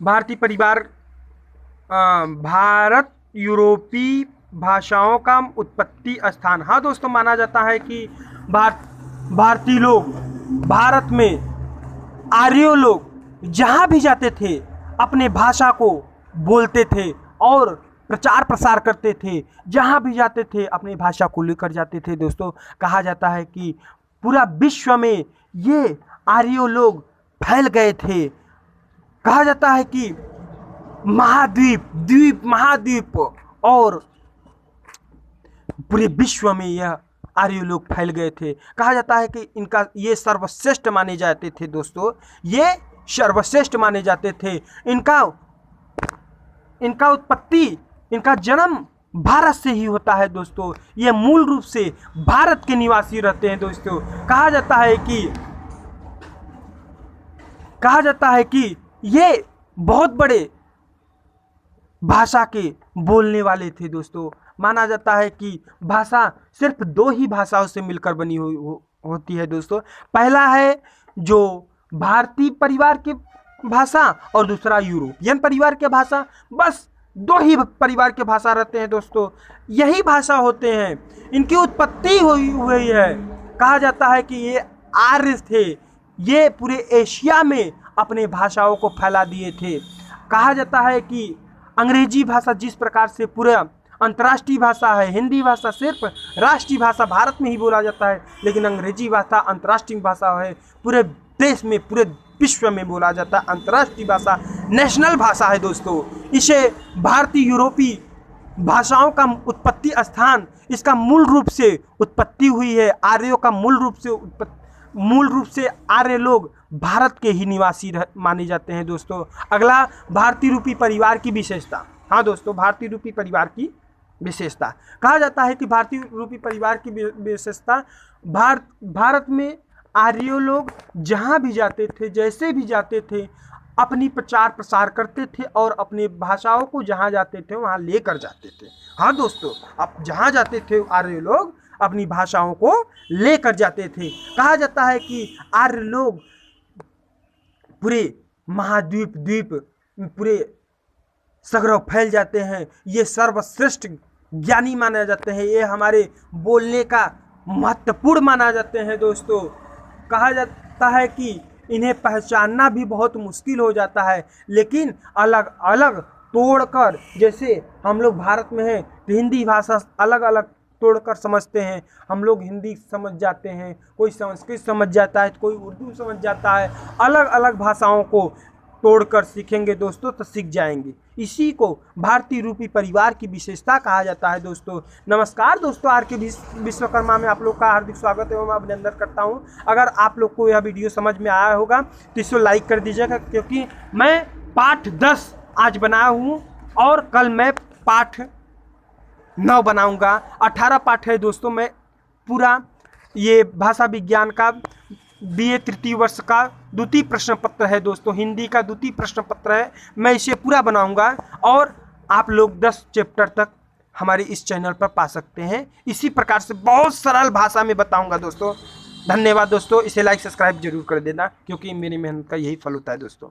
भारतीय परिवार भारत यूरोपीय भाषाओं का उत्पत्ति स्थान। हाँ दोस्तों, माना जाता है कि भारतीय लोग भारत में आर्य लोग जहाँ भी जाते थे अपने भाषा को बोलते थे और प्रचार प्रसार करते थे। जहाँ भी जाते थे अपनी भाषा को लेकर जाते थे। दोस्तों, कहा जाता है कि पूरा विश्व में ये आर्य लोग फैल गए थे। कहा जाता है कि महाद्वीप और पूरे विश्व में यह आर्य लोग फैल गए थे। कहा जाता है कि इनका ये सर्वश्रेष्ठ माने जाते थे। दोस्तों, ये सर्वश्रेष्ठ माने जाते थे। इनका उत्पत्ति, इनका जन्म भारत से ही होता है। दोस्तों, ये मूल रूप से भारत के निवासी रहते हैं। दोस्तों, कहा जाता है कि ये बहुत बड़े भाषा के बोलने वाले थे। दोस्तों, माना जाता है कि भाषा सिर्फ दो ही भाषाओं से मिलकर बनी होती है। दोस्तों, पहला है जो भारतीय परिवार की भाषा और दूसरा यूरोपियन परिवार के भाषा। बस दो ही परिवार के भाषा रहते हैं। दोस्तों, यही भाषा होते हैं। इनकी उत्पत्ति हुई है। कहा जाता है कि ये आर्य थे। ये पूरे एशिया में अपने भाषाओं को फैला दिए थे। कहा जाता है कि अंग्रेजी भाषा जिस प्रकार से पूरा अंतर्राष्ट्रीय भाषा है, हिंदी भाषा सिर्फ राष्ट्रीय भाषा भारत में ही बोला जाता है, लेकिन अंग्रेजी भाषा अंतर्राष्ट्रीय भाषा है, पूरे देश में पूरे विश्व में बोला जाता है। अंतर्राष्ट्रीय भाषा नेशनल भाषा है। दोस्तों, इसे भारतीय यूरोपीय भाषाओं का उत्पत्ति स्थान, इसका मूल रूप से उत्पत्ति हुई है। आर्यों का मूल रूप से आर्य लोग भारत के ही निवासी माने जाते हैं। दोस्तों, अगला भारतीय रूपी परिवार की विशेषता। हाँ दोस्तों, भारतीय रूपी परिवार की विशेषता। कहा जाता है कि भारतीय रूपी परिवार की विशेषता, भारत में आर्य लोग जहाँ भी जाते थे, जैसे भी जाते थे, अपनी प्रचार प्रसार करते थे और अपनी भाषाओं को जहाँ जाते थे वहाँ लेकर जाते थे। हाँ दोस्तों, अब जहाँ जाते थे आर्य लोग अपनी भाषाओं को लेकर जाते थे। कहा जाता है कि आर्य लोग पूरे महाद्वीप पूरे सगरों फैल जाते हैं। ये सर्वश्रेष्ठ ज्ञानी माने जाते हैं। ये हमारे बोलने का महत्वपूर्ण माना जाते हैं। दोस्तों, कहा जाता है कि इन्हें पहचानना भी बहुत मुश्किल हो जाता है, लेकिन अलग अलग तोड़कर, जैसे हम लोग भारत में हैं तो हिंदी भाषा अलग अलग तोड़कर समझते हैं। हम लोग हिंदी समझ जाते हैं, कोई संस्कृत समझ जाता है, कोई उर्दू समझ जाता है। अलग अलग भाषाओं को तोड़कर सीखेंगे दोस्तों तो सीख जाएंगे। इसी को भारतीय रूपी परिवार की विशेषता कहा जाता है। दोस्तों, नमस्कार दोस्तों, आर के विश्वकर्मा में आप लोग का हार्दिक स्वागत एवं अभिनंदन करता हूं। अगर आप लोग को यह वीडियो समझ में आया होगा तो इसको लाइक कर दीजिएगा, क्योंकि मैं पाठ 10 आज बनाया हूँ और कल मैं पाठ 9 बनाऊँगा। 18 पाठ है दोस्तों। मैं पूरा ये भाषा विज्ञान का BA तृतीय वर्ष का द्वितीय प्रश्न पत्र है दोस्तों, हिंदी का द्वितीय प्रश्न पत्र है। मैं इसे पूरा बनाऊंगा और आप लोग 10 चैप्टर तक हमारे इस चैनल पर पा सकते हैं। इसी प्रकार से बहुत सरल भाषा में बताऊंगा दोस्तों। धन्यवाद दोस्तों, इसे लाइक सब्सक्राइब जरूर कर देना, क्योंकि मेरी मेहनत का यही फल होता है दोस्तों।